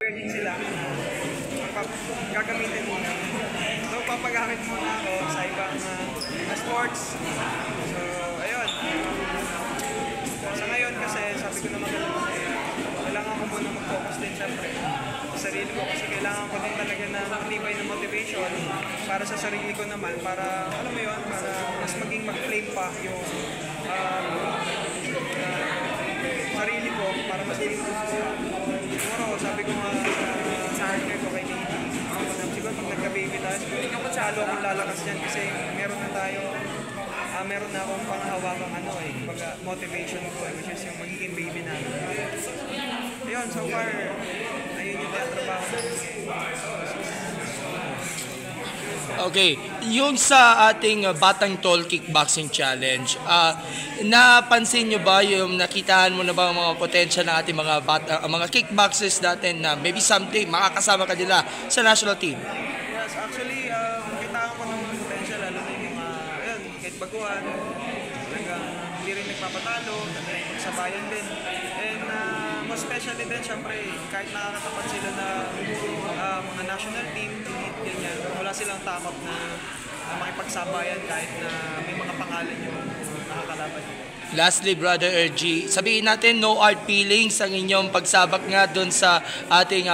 encouraging sila. Gagamitin muna. So, papagamit muna ako sa ibang sports. So, ayun. Sa ngayon kasi, sabi ko naman kailangan ko muna mag-focus din siyempre sa sarili ko kasi kailangan ko din talaga na matibay na motivation para sa sarili ko naman, para, alam mo yun, para mas maging mag-flame pa yung sarili ko, para mas mag-improve ko. Siguro, sabi ko nga sa partner ko kay Navy, siguro pag nagka-baby tayo, siguro ikaw masyado akong lalakas yan kasi meron na tayo, meron na akong panghawakang motivation ko, which is yung magiging baby namin. Ayun, so far, ayun yung trabaho namin. Okay, yung sa ating Batang Tol Kickboxing Challenge, napansin nyo ba yung nakitaan mo na ba ang mga potential ng ating mga kickboxers natin na maybe someday makakasama ka nila sa national team? Yes, actually, nakitaan ko ng potential, lalo na yung mga, ayun, kahit baguhan, hindi rin nagpapatalo, nagsabayan din. And most especially din, syempre, kahit nakakatapat sila na mga national team, ganyan, wala silang takot na makipagsabayan kahit na may mga pangalan yung nakakalaban nila. Lastly, Brother RG, sabihin natin no hard feelings ang inyong pagsabak nga doon sa ating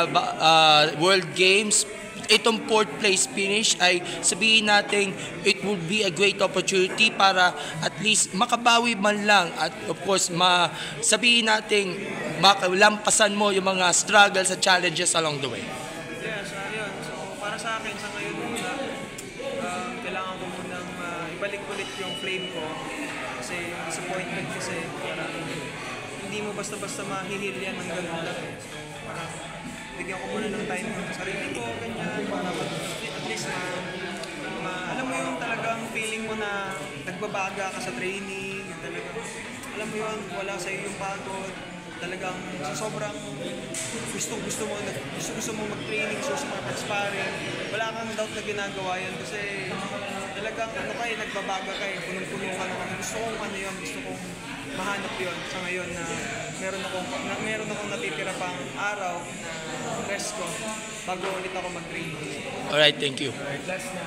World Games. Itong 4th place finish ay sabihin natin it would be a great opportunity para at least makabawi man lang at of course sabihin natin makalampasan mo yung mga struggles at challenges along the way. Yes, ayun. So para sa akin sa ngayon muna, kailangan ko munang ibalik ulit yung flame ko kasi yung disappointment kasi parang hindi mo basta-basta mahihil yan ng ganun lang. So parang bigyan ko muna ng time sa sarili ko, ganyan, para at least alam mo yung talagang feeling mo na nagbabaga ka sa training, talagang, alam mo yun, wala sa iyo yung pagod, talagang sobrang gusto mo mag-training, gusto mo mag-sparring, wala kang doubt na ginagawa yan kasi talagang nagbabaga kayo, punong-puno ka na gusto kong mahanap yun sa ngayon na meron akong natitira pang araw na rest ko bago ulit ako mag-training. Alright, thank you. Alright, last na.